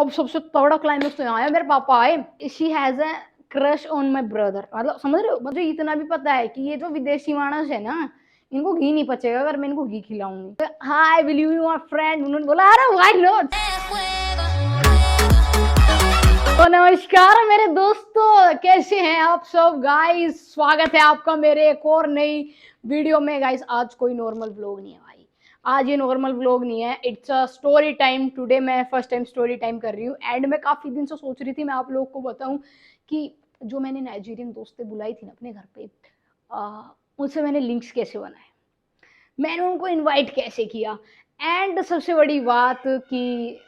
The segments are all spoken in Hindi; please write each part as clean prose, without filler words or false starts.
अब सबसे तगड़ा क्लाइमेक्स तो यहाँ है, मेरे पापा आए, she has a crush on my brother. मतलब समझ रहे हो, मुझे इतना भी पता है कि ये जो विदेशी मानस है ना, इनको घी नहीं पचेगा अगर मैं इनको घी खिलाऊंगी। हाय विल यू माय फ्रेंड, उन्होंने बोला अरे व्हाई नॉट। तो नमस्कार मेरे दोस्तों, कैसे हैं आप सब गाइस। स्वागत है आपका मेरे एक और नई वीडियो में। गाइस आज कोई नॉर्मल व्लॉग नहीं है भाई, आज ये नॉर्मल व्लॉग नहीं है, it's a story time. Today मैं फर्स्ट टाइम स्टोरी टाइम कर रही हूँ। एंड मैं काफी दिन से सोच रही थी मैं आप लोग को बताऊं कि जो मैंने नाइजीरियन दोस्तें बुलाई थी ना अपने घर पे, उनसे मैंने लिंक्स कैसे बनाए, मैंने उनको इनवाइट कैसे किया। एंड सबसे बड़ी बात कि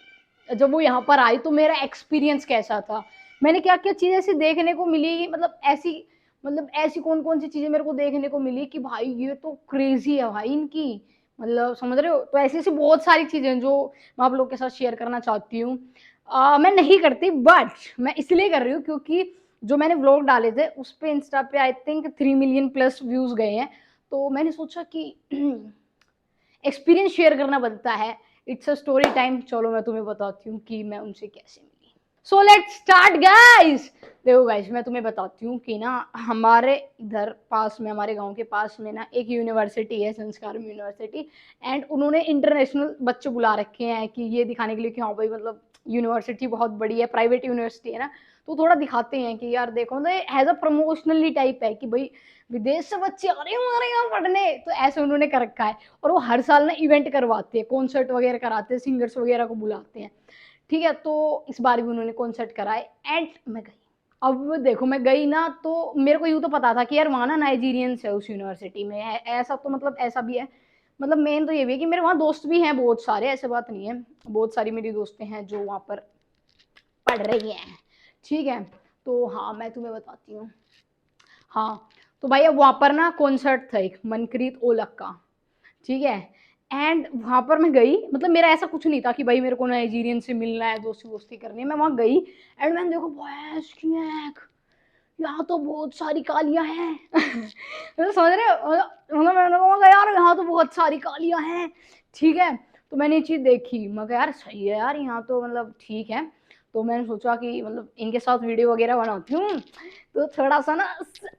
जब वो यहाँ पर आई तो मेरा एक्सपीरियंस कैसा था, मैंने क्या क्या चीज़ ऐसी देखने को मिली, मतलब ऐसी कौन कौन सी चीज़ें मेरे को देखने को मिली कि भाई ये तो क्रेजी है भाई इनकी। मतलब समझ रहे हो, तो ऐसी ऐसी बहुत सारी चीज़ें जो मैं आप लोग के साथ शेयर करना चाहती हूँ। मैं नहीं करती बट मैं इसलिए कर रही हूँ क्योंकि जो मैंने व्लॉग डाले थे उस पे इंस्टा पे I think 3 million plus views गए हैं। तो मैंने सोचा कि एक्सपीरियंस शेयर करना बनता है, इट्स अ स्टोरी टाइम। चलो मैं तुम्हें बताती हूँ कि मैं उनसे कैसे मिली। So let's start guys. देखो गाइस, मैं तुम्हें बताती हूँ कि ना हमारे इधर पास में, हमारे गांव के पास में ना एक यूनिवर्सिटी है, संस्कार यूनिवर्सिटी। एंड उन्होंने इंटरनेशनल बच्चे बुला रखे हैं कि ये दिखाने के लिए कि हाँ भाई मतलब यूनिवर्सिटी बहुत बड़ी है, प्राइवेट यूनिवर्सिटी है ना, तो थोड़ा दिखाते हैं कि यार देखो मतलब एज अ प्रमोशनली टाइप है कि भाई विदेश से बच्चे आ रहे हैं हमारे यहाँ पढ़ने, तो ऐसे उन्होंने कर रखा है। और वो हर साल ना इवेंट करवाते हैं, कॉन्सर्ट वगैरह कराते हैं, सिंगर्स वगैरह को बुलाते हैं। ठीक है, तो इस बार भी उन्होंने कॉन्सर्ट कराए एंड मैं गई। अब देखो मैं गई ना तो मेरे को यूं तो पता था कि यार वहाँ ना नाइजीरियंस है उस यूनिवर्सिटी में है, ऐसा तो मतलब ऐसा भी है। मतलब मेन तो ये भी है कि मेरे वहाँ दोस्त भी हैं बहुत सारे, ऐसे बात नहीं है, बहुत सारी मेरी दोस्तें हैं जो वहाँ पर पढ़ रही हैं। ठीक है, तो हाँ मैं तुम्हें बताती हूँ। हाँ, तो भाई अब वहाँ पर ना कॉन्सर्ट था एक मनप्रीत ओलक का। ठीक है, एंड वहाँ पर मैं गई, मतलब मेरा ऐसा कुछ नहीं था कि भाई मेरे को नाइजीरियन से मिलना है, दोस्ती दोस्ती करनी है। मैं वहाँ गई एंड मैंने देखो भैंस की आँख, यहाँ तो बहुत सारी कालियाँ हैं। मतलब समझ रहे हो, मतलब मैंने कहा यार यहाँ तो बहुत सारी कालियाँ हैं। ठीक है, तो मैंने ये चीज़ देखी, मैं कहा यार सही है यार, यहाँ तो मतलब ठीक है। तो मैंने सोचा कि मतलब इनके साथ वीडियो वगैरह बनाती हूँ तो थोड़ा सा ना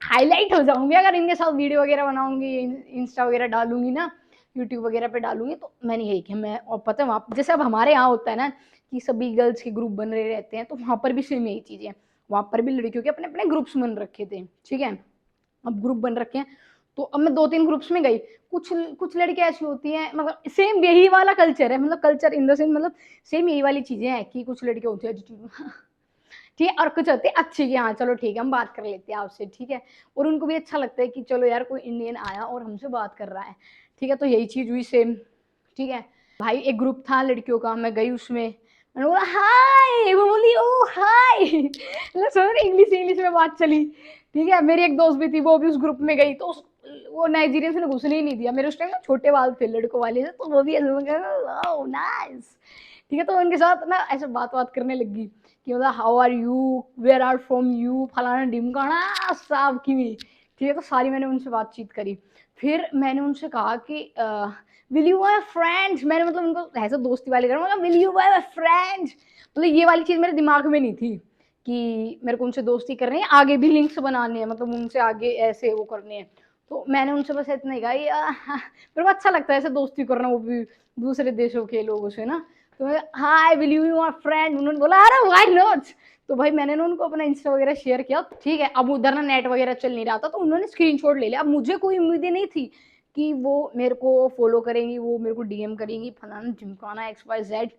हाईलाइट हो जाऊंगी अगर इनके साथ वीडियो वगैरह बनाऊंगी, इंस्टा वगैरह डालूंगी ना, यूट्यूब वगैरह पे डालूंगी। तो मैंने यही किया। मैं और पता है वहाँ जैसे अब हमारे यहाँ होता है ना कि सभी गर्ल्स के ग्रुप बन रहे रहते हैं, तो वहाँ पर भी सेम यही चीज़ है। वहाँ पर भी लड़कियों के अपने अपने ग्रुप्स बन रखे थे। ठीक है, अब ग्रुप बन रखे हैं तो अब मैं 2-3 ग्रुप्स में गई। कुछ कुछ लड़कियां ऐसी होती हैं, मतलब सेम यही वाला कल्चर है, मतलब कल्चर इन द सेंस मतलब सेम यही वाली चीजें हैं कि कुछ लड़कियां होती है ठीक है, और कुछ होते हैं अच्छी कि हाँ चलो ठीक है हम बात कर लेते हैं आपसे। ठीक है, और उनको भी अच्छा लगता है कि चलो यार कोई इंडियन आया और हमसे बात कर रहा है। ठीक है, तो यही चीज हुई सेम। ठीक है भाई, एक ग्रुप था लड़कियों का, मैं गई उसमें, मैंने बोला हाय, वो बोली ओ हाय। मतलब समझ इंग्लिश इंग्लिश में बात चली। ठीक है, मेरी एक दोस्त भी थी वो भी उस ग्रुप में गई, तो वो नाइजीरियन ने घुसने ही नहीं दिया। मेरे उस टाइम ना छोटे बाल थे लड़कों वाले से, तो वो भी ऐसे नाइस। ठीक है, तो उनके साथ ना ऐसे बात बात करने लगी कि मतलब how are you, where are from you, फलाना ढिमकाना साहब की भी। ठीक है, तो सारी मैंने उनसे बातचीत करी। फिर मैंने उनसे कहा कि विल यू माय फ्रेंड्स, मैंने मतलब उनको ऐसे दोस्ती वाली कर, मतलब विल यू माय फ्रेंड्स। मतलब ये वाली चीज़ मेरे दिमाग में नहीं थी कि मेरे को उनसे दोस्ती करनी है, आगे भी लिंक्स बनाने हैं, मतलब उनसे आगे ऐसे वो करने हैं। तो मैंने उनसे बस इतना ही कहा, मेरे को अच्छा लगता है ऐसे दोस्ती करना, वो भी दूसरे देशों के लोगों से ना। तो मैं हाय विल यू माय फ्रेंड, उन्होंने बोला अरे व्हाई नॉट। तो भाई मैंने ना उनको अपना इंस्टा वगैरह शेयर किया। ठीक है, अब उधर ना नेट वगैरह चल नहीं रहा था, तो उन्होंने स्क्रीनशॉट ले लिया। अब मुझे कोई उम्मीदें नहीं थी कि वो मेरे को फॉलो करेंगी, वो मेरे को डीएम करेंगी, फलाना झिमकाना एक्स वाई जेड।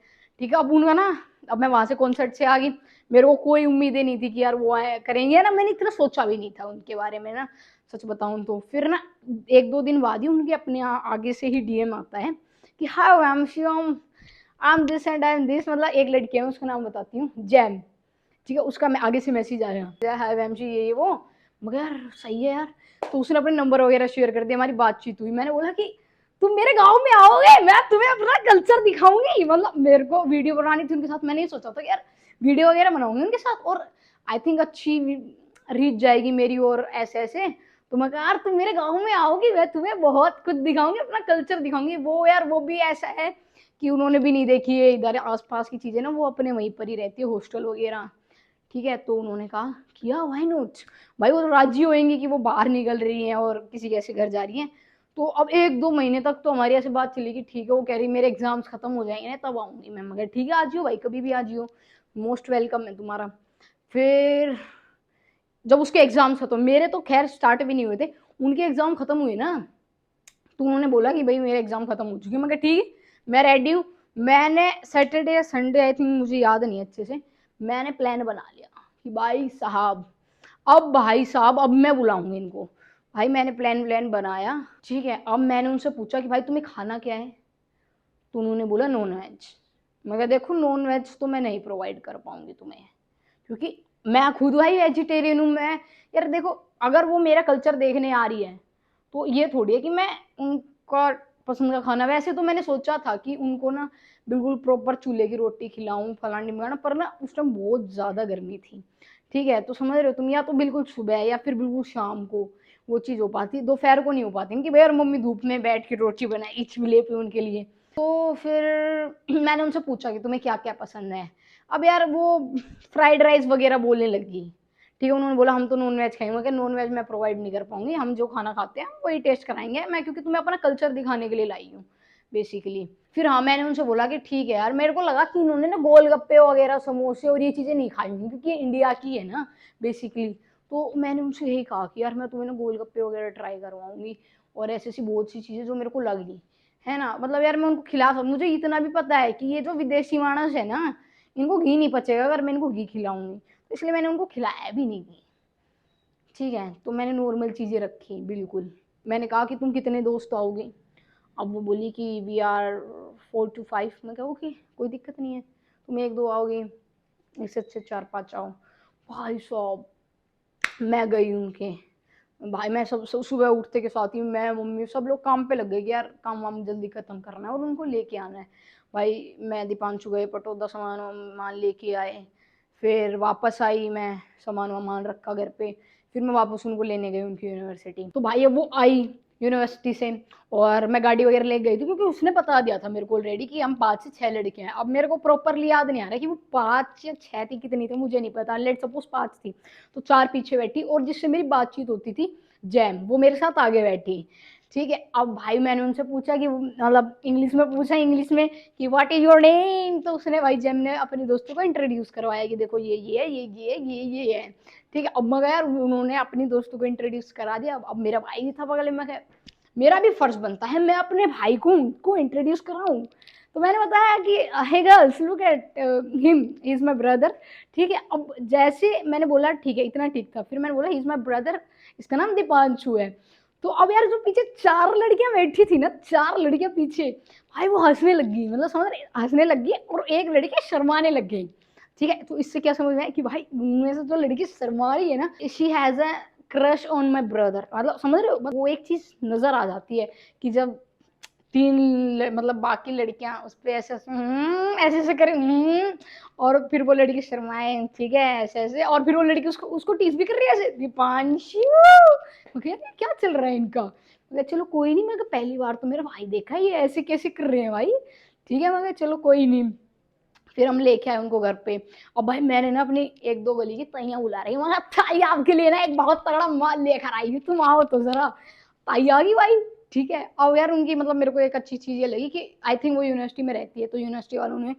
ठीक है, अब उनका ना, अब मैं वहां से कॉन्सर्ट से आ गई, मेरे को कोई उम्मीदें नहीं थी कि यार वो आए करेंगे ना, मैंने इतना सोचा भी नहीं था उनके बारे में ना, सच बताऊं तो। फिर ना 1-2 दिन बाद ही उनके अपने आगे से ही डीएम आता है कि hi I am Shivam, I am this and I am this. मतलब एक लड़की है, उसका नाम बताती हूँ, जैम। ठीक है, उसका मैं आगे से मैसेज आ रहा है हाय मैम जी ये वो, मगर यार सही है यार। तो उसने अपने नंबर वगैरह शेयर कर दिया, हमारी बातचीत हुई। मैंने बोला कि तुम मेरे गांव में आओगे, मैं तुम्हें अपना कल्चर दिखाऊंगी। मतलब मेरे को वीडियो बनानी थी उनके साथ, मैंने नहीं सोचा था कि यार वीडियो वगैरह बनाऊंगी उनके साथ, और आई थिंक अच्छी रीच जाएगी मेरी, और ऐसे ऐसे। तो मैं कहा यार तुम मेरे गाँव में आओगी, मैं तुम्हें बहुत कुछ दिखाऊंगी, अपना कल्चर दिखाऊंगी। वो यार वो भी ऐसा है कि उन्होंने भी नहीं देखी है इधर आसपास की चीज़ें ना, वो अपने वहीं पर ही रहती है, हॉस्टल वगैरह। ठीक है, तो उन्होंने कहा किया व्हाई नॉट, भाई वो तो राजी होंगी कि वो बाहर निकल रही हैं और किसी कैसे घर जा रही हैं। तो अब 1-2 महीने तक तो हमारी ऐसे बात चली कि ठीक है, वो कह रही मेरे एग्जाम्स खत्म हो जाएंगे ना तब आऊंगी मैं, मगर ठीक है आ जियो भाई, कभी भी आ जियो, मोस्ट वेलकम है तुम्हारा। फिर जब उसके एग्जाम्स खत्म, मेरे तो खैर स्टार्ट भी नहीं हुए थे, उनके एग्जाम खत्म हुए ना, तो उन्होंने बोला कि भाई मेरे एग्जाम खत्म हो चुके हैं, मगर ठीक है मैं रेडी हूँ। मैंने सैटरडे या संडे आई थिंक, मुझे याद नहीं अच्छे से, मैंने प्लान बना लिया कि भाई साहब अब मैं बुलाऊंगी इनको। भाई मैंने प्लान बनाया, ठीक है। अब मैंने उनसे पूछा कि भाई तुम्हें खाना क्या है, तो उन्होंने बोला नॉन वेज। मगर देखो नॉन वेज तो मैं नहीं प्रोवाइड कर पाऊंगी तुम्हें, क्योंकि मैं खुद भाई वेजिटेरियन हूँ। मैं यार देखो, अगर वो मेरा कल्चर देखने आ रही है तो ये थोड़ी है कि मैं उनका पसंद का खाना, वैसे तो मैंने सोचा था कि उनको ना बिल्कुल प्रॉपर चूल्हे की रोटी खिलाऊं फलाना ढिमकाना, पर ना उस टाइम बहुत ज़्यादा गर्मी थी। ठीक है, तो समझ रहे हो तुम, या तो बिल्कुल सुबह या फिर बिल्कुल शाम को वो चीज़ हो पाती, दोपहर को नहीं हो पाती कि भाई यार मम्मी धूप में बैठ के रोटी बनाई चूल्हे पे उनके लिए। तो फिर मैंने उनसे पूछा कि तुम्हें क्या क्या पसंद है। अब यार वो फ्राइड राइस वगैरह बोलने लगी। ठीक है, उन्होंने बोला हम तो नॉन वेज खाएंगे, मगर नॉन वेज मैं प्रोवाइड नहीं कर पाऊंगी, हम जो खाना खाते हैं वही टेस्ट कराएंगे मैं, क्योंकि तुम्हें अपना कल्चर दिखाने के लिए लाई हूँ बेसिकली। फिर हाँ, मैंने उनसे बोला कि ठीक है यार, मेरे को लगा कि उन्होंने ना गोलगप्पे वगैरह समोसे और ये चीज़ें नहीं खाई होंगी, क्योंकि ये इंडिया की है ना बेसिकली। तो मैंने उनसे यही कहा कि यार मैं तुम्हें ना गोलगप्पे वगैरह ट्राई करवाऊंगी, और ऐसी ऐसी बहुत सी चीज़ें जो मेरे को लगी है ना, मतलब यार मैं उनको खिला सकूँ। मुझे इतना भी पता है कि ये जो विदेशी मानस है ना, इनको घी नहीं पचेगा अगर मैं इनको घी खिलाऊंगी, तो इसलिए मैंने उनको खिलाया भी नहीं घी। ठीक है, तो मैंने नॉर्मल चीज़ें रखी बिल्कुल। मैंने कहा कि तुम कितने दोस्त आओगे। अब वो बोली कि वी आर 4 to 5। मैं कहा ओके, कोई दिक्कत नहीं है, तुम 1-2 आओगे, इससे अच्छे 4-5 आओ। भाई साहब मैं गई उनके, भाई मैं सब सुबह उठते के साथ ही मैं मम्मी सब लोग काम पे लग गए कि यार काम वाम जल्दी खत्म करना है और उनको लेके आना है। भाई मैं दीपांशु गए, पटौदा सामान वामान लेके आए, फिर वापस आई मैं, सामान वामान रखा घर पे, फिर मैं वापस उनको लेने गई उनकी यूनिवर्सिटी। तो भाई अब वो आई यूनिवर्सिटी से, और मैं गाड़ी वगैरह ले गई थी, क्योंकि उसने बता दिया था मेरे को ऑलरेडी कि हम 5 से 6 लड़के हैं। अब मेरे को प्रॉपरली याद नहीं आ रहा कि वो 5 या 6 थी, कितनी थी मुझे नहीं पता, लेट सपोज 5 थी। तो 4 पीछे बैठी, और जिससे मेरी बातचीत होती थी जैम, वो मेरे साथ आगे बैठी। ठीक है, अब भाई मैंने उनसे पूछा कि मतलब इंग्लिश में पूछा, इंग्लिश में कि व्हाट इज योर नेम, तो उसने भाई जैम ने अपने दोस्तों को इंट्रोड्यूस करवाया कि देखो ये है, ये है। ठीक है, अब मगर यार उन्होंने अपनी दोस्तों को इंट्रोड्यूस करा दिया। अब मेरा भाई भी था बगल में, मेरा भी फर्ज बनता है मैं अपने भाई को इंट्रोड्यूस कराऊं। तो मैंने बताया कि hey girls look at him, he is my brother. ठीक है, अब जैसे मैंने बोला ठीक है, इतना ठीक था, फिर मैंने बोला ही इज माय ब्रदर, इसका नाम दीपांशु है। तो अब यार जो पीछे 4 लड़कियां बैठी थी ना, 4 लड़कियां पीछे, भाई वो हंसने लगी, मतलब समझ रहे, हंसने लगी, और एक लड़की शर्माने लग गई। ठीक है, तो इससे क्या समझ में आया कि भाई उनमें से जो लड़की शर्मा रही है ना, she has a crush on my brother, मतलब समझ रहे हो, वो एक चीज नजर आ जाती है कि जब 3 मतलब बाकी लड़कियां उस पर ऐसे ऐसे ऐसे करें, और फिर वो लड़की शर्माए, ठीक है ऐसे ऐसे, और फिर वो लड़की उसको उसको टीज भी कर रही है ऐसे, दीपांशु। क्या चल रहा है इनका, मगर चलो कोई नहीं, मैं पहली बार तो मेरा भाई देखा ये ऐसे कैसे कर रहे हैं भाई। ठीक है, मगर चलो कोई नहीं। फिर हम लेके आए उनको घर पे, और भाई मैंने ना अपनी 1-2 गली की ताइयां बुला रही, मगर ताई आपके लिए ना एक बहुत तगड़ा माल लेकर आई हूँ, तुम आओ तो जरा। ताई आ गई भाई। ठीक है, अब यार उनकी मतलब मेरे को एक अच्छी चीज ये लगी कि आई थिंक वो यूनिवर्सिटी में रहती है, तो यूनिवर्सिटी वालों ने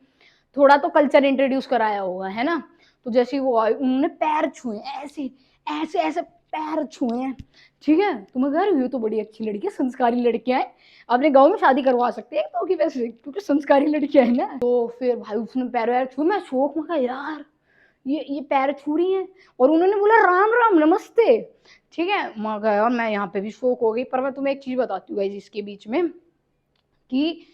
थोड़ा तो कल्चर इंट्रोड्यूस कराया होगा है ना। तो जैसे ही वो आई, उन्होंने पैर छुए ऐसे ऐसे ऐसे, पैर छुए हैं। ठीक है, तो मैं कह रही हूँ तो बड़ी अच्छी लड़की है, संस्कारी लड़कियां हैं, अपने गांव में शादी करवा सकते हैं तो, कि वैसे क्योंकि संस्कारी लड़कियां है ना। तो फिर भाई उसने पैर वैर छुए, मैं शौक में कहा यार ये पैर छू रही हैं, और उन्होंने बोला राम राम नमस्ते। ठीक है, मैं कहा यार मैं यहाँ पे भी शौक हो गई। पर मैं तुम्हें एक चीज बताती हूँ गाइस इसके बीच में, कि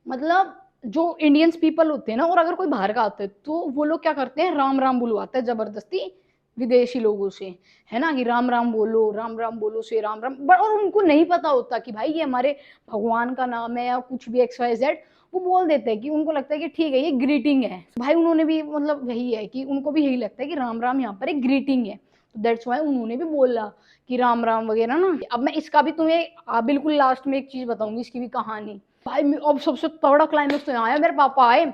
मतलब जो इंडियंस पीपल होते हैं ना, और अगर कोई बाहर का आता है तो वो लोग क्या करते हैं, राम राम बुलवाते हैं जबरदस्ती विदेशी लोगों से, है ना, कि राम राम बोलो से राम राम, बट और उनको नहीं पता होता कि भाई ये हमारे भगवान का नाम है या कुछ भी XYZ। वो बोल देते हैं कि उनको लगता है कि ठीक है ये ग्रीटिंग है, भाई उन्होंने भी मतलब यही है कि उनको भी यही लगता है कि राम राम यहाँ पर एक ग्रीटिंग है, तो दैट्स वाई उन्होंने भी बोला कि राम राम वगैरह ना। अब मैं इसका भी तुम्हें बिल्कुल लास्ट में एक चीज बताऊंगी, इसकी भी कहानी। भाई अब सबसे तगड़ा क्लाइमेक्स तो यहाँ आया, मेरे पापा आए।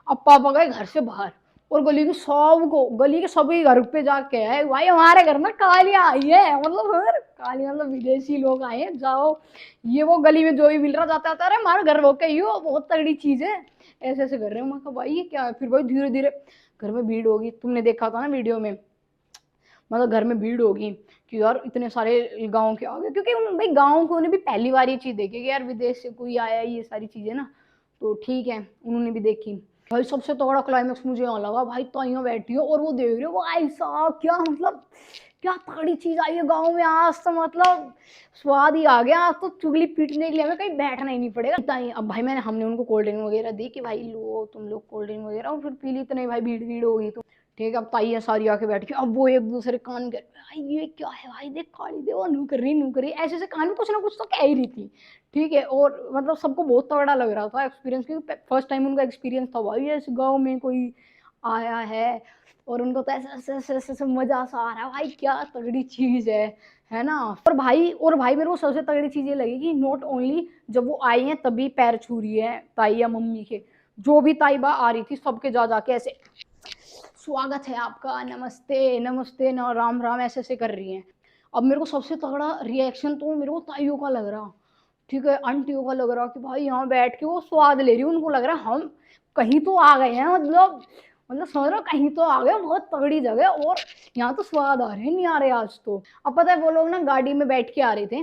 अब पापा गए घर से बाहर और गली के सभी घर पे जाके आए, भाई हमारे घर में कालियां आई है, मतलब सर काली मतलब विदेशी लोग आए हैं, जाओ ये वो गली में जो भी मिल रहा जाता आता, अरे हमारे घर रोके ही हो, बहुत तगड़ी चीज है, ऐसे ऐसे कर रहे हो। मैं कहा भाई ये क्या है, फिर भाई धीरे धीरे घर में भीड़ होगी, तुमने देखा था ना वीडियो में, मतलब घर में भीड़ होगी कि यार इतने सारे गांव के आ गए, क्योंकि भाई गांव को उन्हें भी पहली बार ये चीज देखी कि यार विदेश से कोई आया है, ये सारी चीजें ना, तो ठीक है उन्होंने भी देखी। भाई सबसे तगड़ा क्लाइमेक्स मुझे यहाँ लगा, भाई ताइयां बैठी हो और वो देख रहे हो, भाई साहब क्या मतलब क्या तगड़ी चीज आई है गाँव में, आज तो मतलब स्वाद ही आ गया, आज तो चुगली पीटने के लिए हमें कहीं बैठना ही नहीं पड़ेगा। अब भाई हमने उनको कोल्ड ड्रिंक वगैरह दी कि भाई लो तुम लोग कोल्ड ड्रिंक वगैरह, और फिर पी ली, तो नहीं भाई भीड़ भीड़ होगी तो ठीक है। अब ताइयां सारी आके बैठ के अब वो एक दूसरे कान कर, भाई ये क्या है, भाई देख काली दे वो नू कर रही ऐसे ऐसे कहानी कुछ ना कुछ तो कह ही रही थी, ठीक है। और मतलब सबको बहुत तगड़ा लग रहा था एक्सपीरियंस, क्योंकि फर्स्ट टाइम उनका एक्सपीरियंस था भाई ऐसे गाँव में कोई आया है, और उनको तो ऐसे मजा सा आ रहा है, भाई क्या तगड़ी चीज है ना। और भाई मेरे को सबसे तगड़ी चीज ये लगी कि नॉट ओनली जब वो आई हैं तभी पैर छू रही है ताई या मम्मी के, जो भी ताई बा आ रही थी सबके जा जाके ऐसे स्वागत है आपका, नमस्ते नमस्ते ना, राम राम ऐसे ऐसे कर रही हैं। अब मेरे को सबसे तगड़ा रिएक्शन तो मेरे को ताइयों का लग रहा, ठीक है, आंटियों का लग रहा कि भाई यहाँ बैठ के वो स्वाद ले रही, उनको लग रहा हम कहीं तो आ गए हैं, मतलब समझ रहे हो कहीं तो आ गए, बहुत तगड़ी जगह, और यहाँ तो स्वाद आ रहे नहीं आ रहे आज तो। अब पता है वो लोग ना गाड़ी में बैठ के आ रहे थे,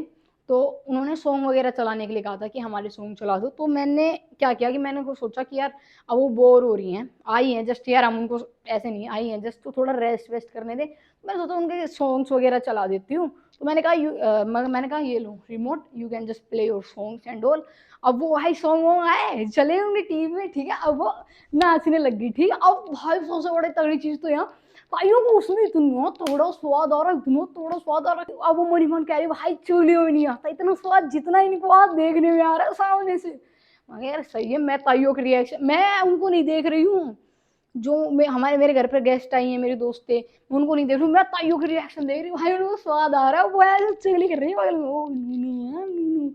तो उन्होंने सॉन्ग वगैरह चलाने के लिए कहा था कि हमारे सॉन्ग चला दो, तो मैंने क्या किया कि मैंने को सोचा कि यार अब वो बोर हो रही हैं, आई हैं जस्ट यार, हम उनको ऐसे नहीं आई हैं जस्ट तो थोड़ा रेस्ट वेस्ट करने दे, मैं सोचा उनके सॉन्ग्स वगैरह चला देती हूँ। तो मैंने कहा ये लो remote, you can just play your songs and all. अब वो भाई सॉन्ग वॉन्ग आए चले होंगे टीवी में, ठीक है, अब वो नाचने लग गई, ठीक है। अब भाई सबसे बड़ी तगड़ी चीज तो यहाँ भाइयों को उसमें इतना थोड़ा स्वाद आ रहा है, इतना थोड़ा स्वाद आ रहा है, अब वो मनी मन कह रही भाई चूलियों में नहीं आता इतना स्वाद जितना इनको आज देखने में आ रहा है सामने से। मगर यार सही है, मैं ताइयों के रिएक्शन मैं उनको नहीं देख रही हूँ, जो मेरे घर पर गेस्ट आई हैं मेरे दोस्त थे, मैं उनको नहीं देख रही हूँ, मैं ताइयों के रिएक्शन देख रही हूँ, भाई उनको स्वाद आ रहा है, वो ऐसे चुगली कर रही है बगल में, ओ नीनू है नीनू,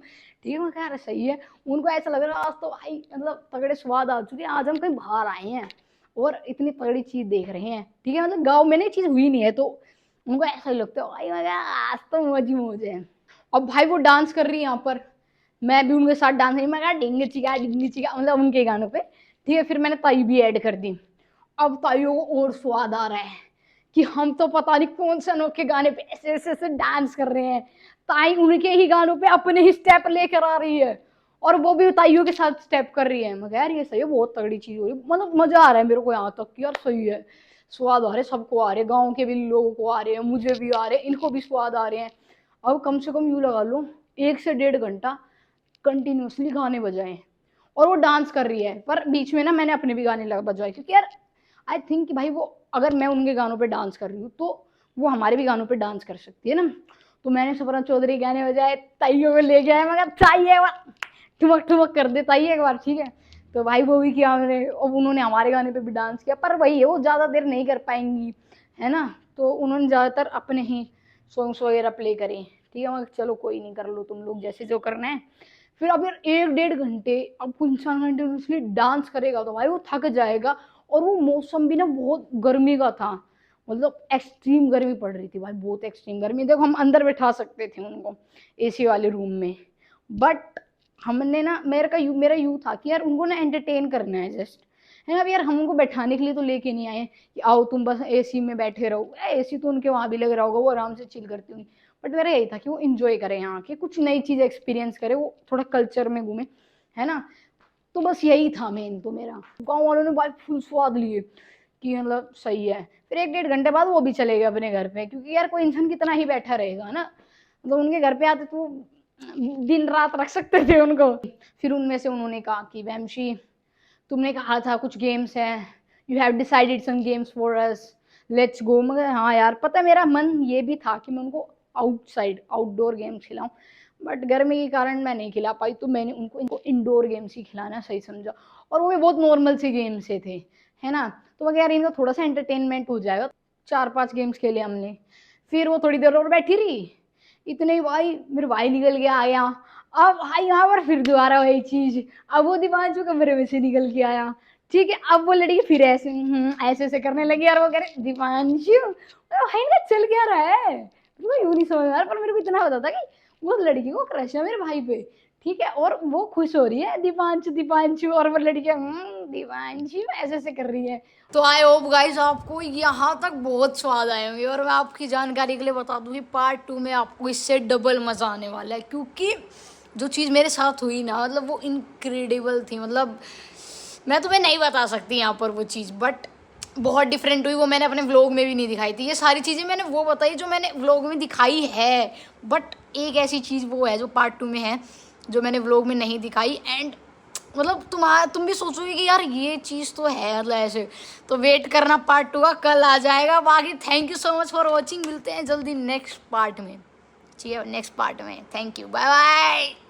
ठीक है। मैं कह रहा सही है, उनको ऐसा लग रहा है आज तो भाई मतलब तगड़े स्वाद आ चुके हैं, आज हम कहीं बाहर आए हैं और इतनी तगड़ी चीज देख रहे हैं, ठीक है, मतलब गाँव में नहीं चीज हुई नहीं है, तो उनको ऐसा ही लगता है भाई मैं आज तो मौज ही मौज है। अब भाई वो डांस कर रही है यहाँ पर, मैं भी उनके साथ डांस नहीं, मैं कहा डिंग चिका मतलब उनके गानों पे, ठीक है। फिर मैंने ताई भी ऐड कर दी, अब ताइयों को और स्वाद आ रहा है कि हम तो पता नहीं कौन से अनोखे गाने पे ऐसे ऐसे ऐसे डांस कर रहे हैं, ताई उनके ही गानों पे अपने ही स्टेप लेकर आ रही है, और वो भी ताइयों के साथ स्टेप कर रही है। मगर यार ये सही है, बहुत तगड़ी चीज हो रही, मतलब मजा आ रहा है मेरे को यहाँ तक कि यार सही है, स्वाद आ रहे सबको आ रहे, गाँव के भी लोगों को आ रहे हैं, मुझे भी आ रहे हैं, इनको भी स्वाद आ रहे हैं। अब कम से कम यूँ लगा लो 1 से 1.5 घंटा कंटिन्यूसली गाने बजाए, और वो डांस कर रही है, पर बीच में ना मैंने अपने भी गाने बजाए, क्योंकि यार आई थिंक कि भाई वो अगर मैं उनके गानों पे डांस कर रही हूँ तो वो हमारे भी गानों पे डांस कर सकती है ना। तो मैंने सपना चौधरी गाने बजाए, ताइयों को ले गया, मगर चाहिए ठुमक ठुमक कर दे ताइए एक बार, ठीक है। तो भाई वो भी किया हमने, और उन्होंने हमारे गाने पे भी डांस किया, पर वही है वो ज़्यादा देर नहीं कर पाएंगी, है ना, तो उन्होंने ज़्यादातर अपने ही सॉन्ग्स वगैरह प्ले करे, ठीक है। मगर चलो कोई नहीं, कर लो तुम लोग जैसे जो करना है। फिर अब यार 1 डेढ़ घंटे अब कोई इंसान कंटिन्यूसली डांस करेगा तो भाई वो थक जाएगा, और वो मौसम भी ना बहुत गर्मी का था, मतलब एक्सट्रीम गर्मी पड़ रही थी भाई, बहुत एक्सट्रीम गर्मी, देखो हम अंदर बैठा सकते थे उनको एसी वाले रूम में, बट हमने ना मेरा यू था कि यार उनको ना एंटरटेन करना है जस्ट, है ना। अब यार हम उनको बैठाने के लिए तो लेके नहीं आए कि आओ तुम बस एसी में बैठे रहो, एसी तो उनके वहाँ भी लग रहा होगा, वो आराम से चिल करती होंगी, बट मेरा यही था कि वो इंजॉय करे यहाँ के, कुछ नई चीज़ एक्सपीरियंस करे, वो थोड़ा कल्चर में घूमे, है ना। तो बस यही था मेन तो मेरा, गाँव वालों ने भाई फुल स्वाद लिए कि मतलब सही है। फिर 1 डेढ़ घंटे बाद वो भी चले गए अपने घर पे, क्योंकि यार कोई इंसान कितना ही बैठा रहेगा ना, तो उनके घर पे आते तो दिन रात रख सकते थे उनको। फिर उनमें से उन्होंने कहा कि वैमशी तुमने कहा था कुछ गेम्स हैं, you have decided some games for us, let's go. मगर हाँ यार पता है मेरा मन ये भी था कि मैं उनको आउटडोर गेम्स खिलाऊं, बट गर्मी के कारण मैं नहीं खिला पाई, तो मैंने उनको इंडोर गेम्स ही खिलाना सही समझा, और वो भी बहुत नॉर्मल से गेम्स से थे, है ना। तो मैं यार इनको थोड़ा सा एंटरटेनमेंट हो जाएगा, 4-5 गेम्स खेले हमने। फिर वो थोड़ी देर और बैठी रही, इतने ही भाई मेरे भाई निकल गया आया, अब भाई यहाँ पर फिर दोबारा वही चीज, अब वो दीपांशु कमरे में से निकल के आया, ठीक है, अब वो लड़की फिर ऐसे ऐसे ऐसे करने लगी, और वो कह रहे दीपांशु, भाई ना चल क्या रहा है, मेरे को यूं नहीं समझ आ रहा, पर मेरे को इतना पता था कि वो लड़की को क्रश है मेरे भाई पे, ठीक है, और वो खुश हो रही है दीपांशु दीपांशु, और वो लड़की दीपांशु ऐसे ऐसे कर रही है। तो आई होप गाइस आपको यहाँ तक बहुत स्वाद आए होंगे, और मैं आपकी जानकारी के लिए बता दूं कि पार्ट 2 में आपको इससे डबल मज़ा आने वाला है, क्योंकि जो चीज़ मेरे साथ हुई ना, मतलब वो इनक्रेडिबल थी, मतलब मैं तुम्हें नहीं बता सकती यहाँ पर वो चीज़, बट बहुत डिफरेंट हुई, वो मैंने अपने व्लॉग में भी नहीं दिखाई थी, ये सारी चीज़ें मैंने वो बताई जो मैंने व्लॉग में दिखाई है, बट एक ऐसी चीज़ वो है जो पार्ट 2 में है जो मैंने व्लॉग में नहीं दिखाई, एंड मतलब तुम भी सोचोगे कि यार ये चीज़ तो है, मतलब ऐसे, तो वेट करना पार्ट 2 का, कल आ जाएगा। बाकी thank you so much for watching, मिलते हैं जल्दी नेक्स्ट पार्ट में, ठीक है, नेक्स्ट पार्ट में, थैंक यू, बाय बाय।